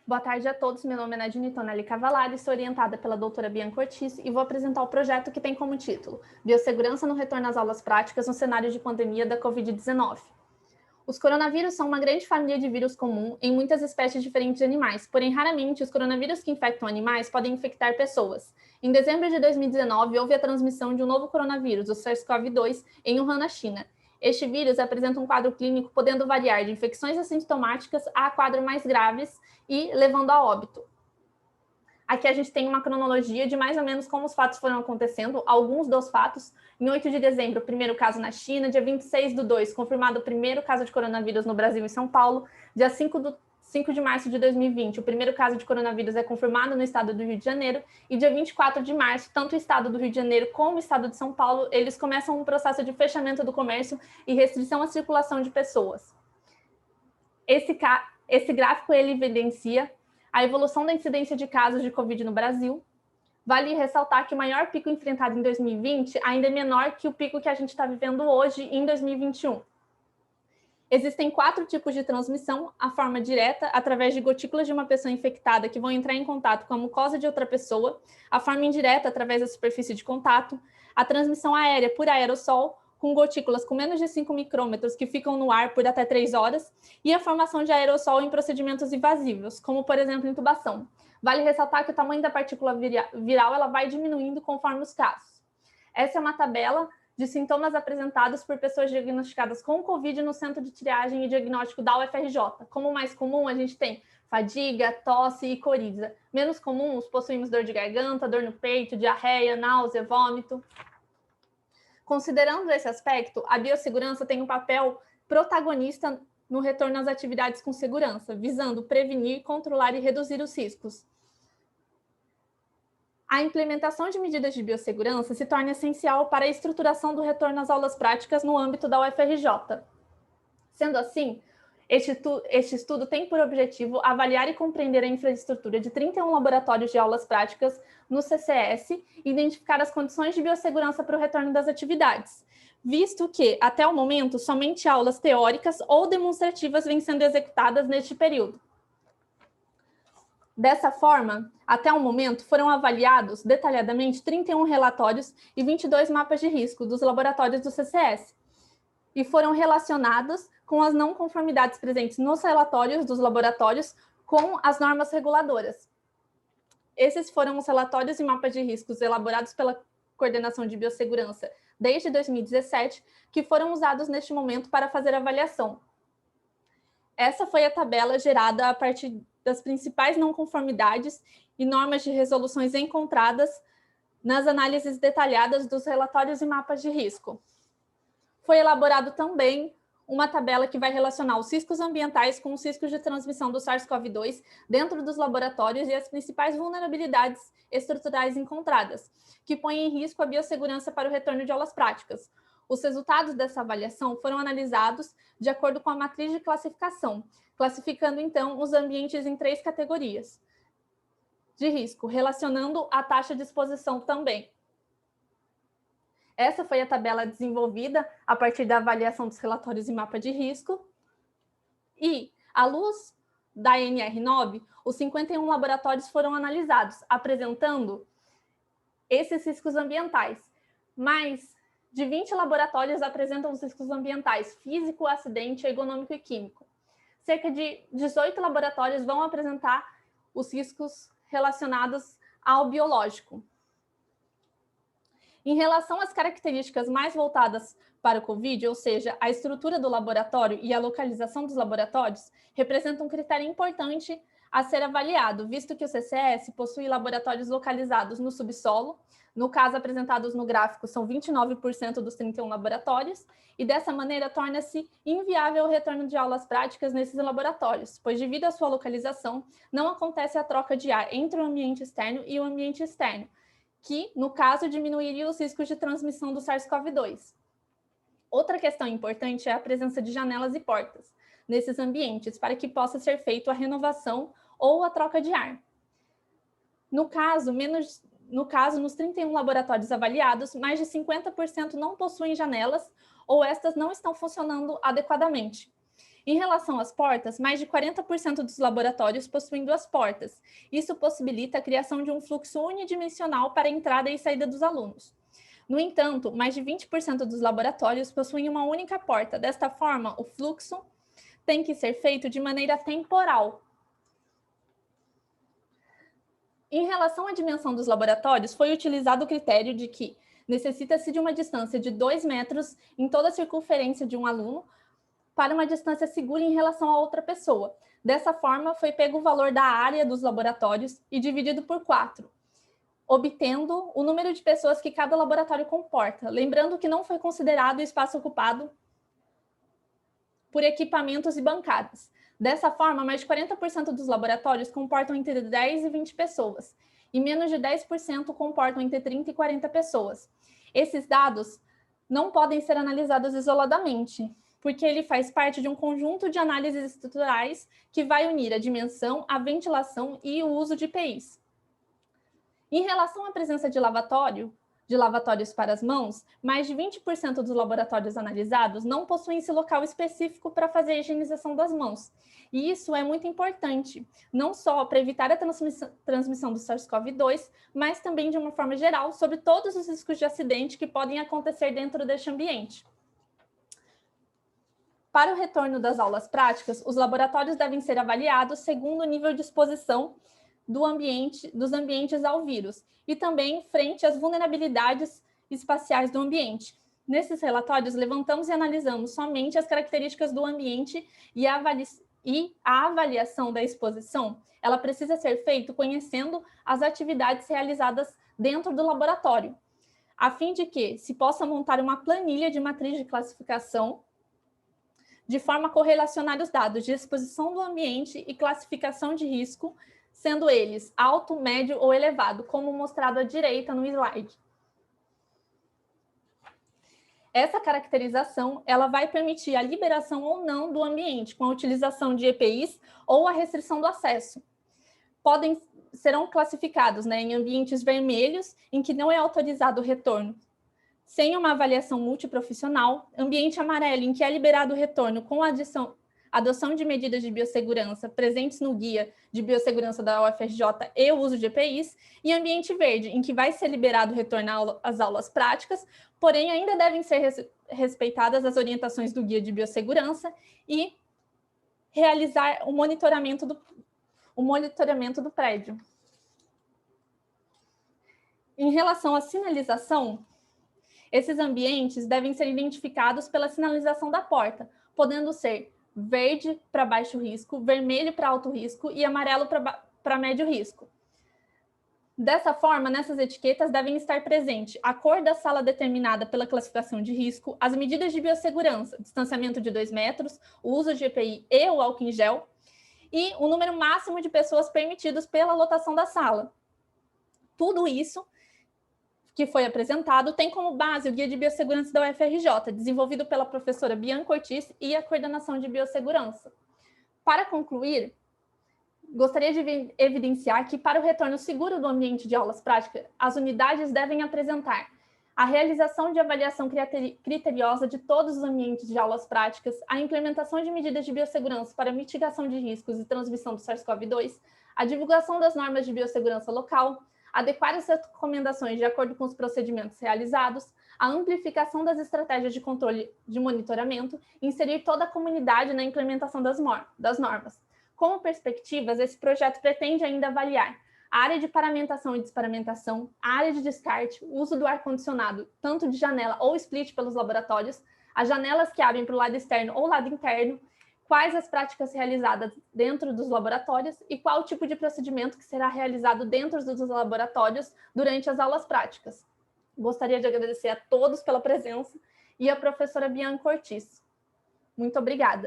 Boa tarde a todos, meu nome é Nadine Tonelli Cavalari, sou orientada pela doutora Bianca Ortiz e vou apresentar o projeto que tem como título Biossegurança no retorno às aulas práticas no cenário de pandemia da Covid-19. Os coronavírus são uma grande família de vírus comum em muitas espécies diferentes de animais, porém raramente os coronavírus que infectam animais podem infectar pessoas. Em dezembro de 2019, houve a transmissão de um novo coronavírus, o SARS-CoV-2, em Wuhan, na China. Este vírus apresenta um quadro clínico podendo variar de infecções assintomáticas a quadros mais graves e levando a óbito. Aqui a gente tem uma cronologia de mais ou menos como os fatos foram acontecendo, alguns dos fatos. Em 8 de dezembro, o primeiro caso na China. Dia 26/2, confirmado o primeiro caso de coronavírus no Brasil e São Paulo. Dia 5 de março de 2020, o primeiro caso de coronavírus é confirmado no estado do Rio de Janeiro. E dia 24 de março, tanto o estado do Rio de Janeiro como o estado de São Paulo, eles começam um processo de fechamento do comércio e restrição à circulação de pessoas. Esse gráfico ele evidencia a evolução da incidência de casos de Covid no Brasil. Vale ressaltar que o maior pico enfrentado em 2020 ainda é menor que o pico que a gente está vivendo hoje em 2021. Existem 4 tipos de transmissão: a forma direta, através de gotículas de uma pessoa infectada que vão entrar em contato com a mucosa de outra pessoa; a forma indireta, através da superfície de contato; a transmissão aérea por aerossol, com gotículas com menos de 5 micrômetros que ficam no ar por até 3 horas, e a formação de aerossol em procedimentos invasivos, como, por exemplo, intubação. Vale ressaltar que o tamanho da partícula viral ela vai diminuindo conforme os casos. Essa é uma tabela de sintomas apresentados por pessoas diagnosticadas com Covid no Centro de Triagem e Diagnóstico da UFRJ. Como mais comum, a gente tem fadiga, tosse e coriza. Menos comuns, possuímos dor de garganta, dor no peito, diarreia, náusea, vômito. Considerando esse aspecto, a biossegurança tem um papel protagonista no retorno às atividades com segurança, visando prevenir, controlar e reduzir os riscos. A implementação de medidas de biossegurança se torna essencial para a estruturação do retorno às aulas práticas no âmbito da UFRJ. Sendo assim, este estudo tem por objetivo avaliar e compreender a infraestrutura de 31 laboratórios de aulas práticas no CCS e identificar as condições de biossegurança para o retorno das atividades, visto que, até o momento, somente aulas teóricas ou demonstrativas vêm sendo executadas neste período. Dessa forma, até o momento, foram avaliados detalhadamente 31 relatórios e 22 mapas de risco dos laboratórios do CCS, e foram relacionados com as não conformidades presentes nos relatórios dos laboratórios com as normas reguladoras. Esses foram os relatórios e mapas de riscos elaborados pela Coordenação de Biossegurança desde 2017, que foram usados neste momento para fazer a avaliação. Essa foi a tabela gerada a partir das principais não conformidades e normas de resoluções encontradas nas análises detalhadas dos relatórios e mapas de risco. Foi elaborado também uma tabela que vai relacionar os riscos ambientais com os riscos de transmissão do SARS-CoV-2 dentro dos laboratórios e as principais vulnerabilidades estruturais encontradas, que põem em risco a biossegurança para o retorno de aulas práticas. Os resultados dessa avaliação foram analisados de acordo com a matriz de classificação, classificando, então, os ambientes em 3 categorias de risco, relacionando a taxa de exposição também. Essa foi a tabela desenvolvida a partir da avaliação dos relatórios e mapa de risco. E, à luz da NR9, os 51 laboratórios foram analisados, apresentando esses riscos ambientais. Mais de 20 laboratórios apresentam os riscos ambientais: físico, acidente, ergonômico e químico. Cerca de 18 laboratórios vão apresentar os riscos relacionados ao biológico. Em relação às características mais voltadas para o COVID, ou seja, a estrutura do laboratório e a localização dos laboratórios, representa um critério importante a ser avaliado, visto que o CCS possui laboratórios localizados no subsolo. No caso apresentados no gráfico, são 29% dos 31 laboratórios, e dessa maneira torna-se inviável o retorno de aulas práticas nesses laboratórios, pois devido à sua localização, não acontece a troca de ar entre o ambiente externo e o ambiente externo, que, no caso, diminuiria os riscos de transmissão do SARS-CoV-2. Outra questão importante é a presença de janelas e portas nesses ambientes, para que possa ser feita a renovação ou a troca de ar. No caso, nos 31 laboratórios avaliados, mais de 50% não possuem janelas ou estas não estão funcionando adequadamente. Em relação às portas, mais de 40% dos laboratórios possuem 2 portas. Isso possibilita a criação de um fluxo unidimensional para a entrada e saída dos alunos. No entanto, mais de 20% dos laboratórios possuem uma única porta. Desta forma, o fluxo tem que ser feito de maneira temporal. Em relação à dimensão dos laboratórios, foi utilizado o critério de que necessita-se de uma distância de 2 metros em toda a circunferência de um aluno para uma distância segura em relação a outra pessoa. Dessa forma, foi pego o valor da área dos laboratórios e dividido por 4, obtendo o número de pessoas que cada laboratório comporta. Lembrando que não foi considerado o espaço ocupado por equipamentos e bancadas. Dessa forma, mais de 40% dos laboratórios comportam entre 10 e 20 pessoas, e menos de 10% comportam entre 30 e 40 pessoas. Esses dados não podem ser analisados isoladamente, porque ele faz parte de um conjunto de análises estruturais que vai unir a dimensão, a ventilação e o uso de EPIs. Em relação à presença de lavatórios para as mãos, mais de 20% dos laboratórios analisados não possuem esse local específico para fazer a higienização das mãos. E isso é muito importante, não só para evitar a transmissão do SARS-CoV-2, mas também de uma forma geral sobre todos os riscos de acidente que podem acontecer dentro deste ambiente. Para o retorno das aulas práticas, os laboratórios devem ser avaliados segundo o nível de exposição dos ambientes ao vírus e também frente às vulnerabilidades espaciais do ambiente. Nesses relatórios, levantamos e analisamos somente as características do ambiente e a avaliação da exposição, ela precisa ser feita conhecendo as atividades realizadas dentro do laboratório, a fim de que se possa montar uma planilha de matriz de classificação de forma a correlacionar os dados de exposição do ambiente e classificação de risco, sendo eles alto, médio ou elevado, como mostrado à direita no slide. Essa caracterização ela vai permitir a liberação ou não do ambiente com a utilização de EPIs ou a restrição do acesso. Serão classificados em ambientes vermelhos, em que não é autorizado o retorno sem uma avaliação multiprofissional, ambiente amarelo, em que é liberado o retorno com a adoção de medidas de biossegurança presentes no Guia de Biossegurança da UFRJ e o uso de EPIs, e ambiente verde, em que vai ser liberado o retorno às aulas práticas, porém ainda devem ser respeitadas as orientações do Guia de Biossegurança e realizar o monitoramento do prédio. Em relação à sinalização, esses ambientes devem ser identificados pela sinalização da porta, podendo ser verde para baixo risco, vermelho para alto risco e amarelo para médio risco. Dessa forma, nessas etiquetas devem estar presentes a cor da sala determinada pela classificação de risco, as medidas de biossegurança, distanciamento de 2 metros, o uso de EPI e o álcool em gel, e o número máximo de pessoas permitidos pela lotação da sala. Tudo isso que foi apresentado tem como base o Guia de Biossegurança da UFRJ, desenvolvido pela professora Bianca Ortiz e a Coordenação de Biossegurança. Para concluir, gostaria de evidenciar que, para o retorno seguro do ambiente de aulas práticas, as unidades devem apresentar a realização de avaliação criteriosa de todos os ambientes de aulas práticas, a implementação de medidas de biossegurança para mitigação de riscos e transmissão do SARS-CoV-2, a divulgação das normas de biossegurança local, adequar as recomendações de acordo com os procedimentos realizados, a amplificação das estratégias de controle de monitoramento, inserir toda a comunidade na implementação das normas. Como perspectivas, esse projeto pretende ainda avaliar a área de paramentação e desparamentação, a área de descarte, o uso do ar-condicionado, tanto de janela ou split pelos laboratórios, as janelas que abrem para o lado externo ou lado interno, quais as práticas realizadas dentro dos laboratórios e qual o tipo de procedimento que será realizado dentro dos laboratórios durante as aulas práticas. Gostaria de agradecer a todos pela presença e a professora Bianca Ortiz. Muito obrigada.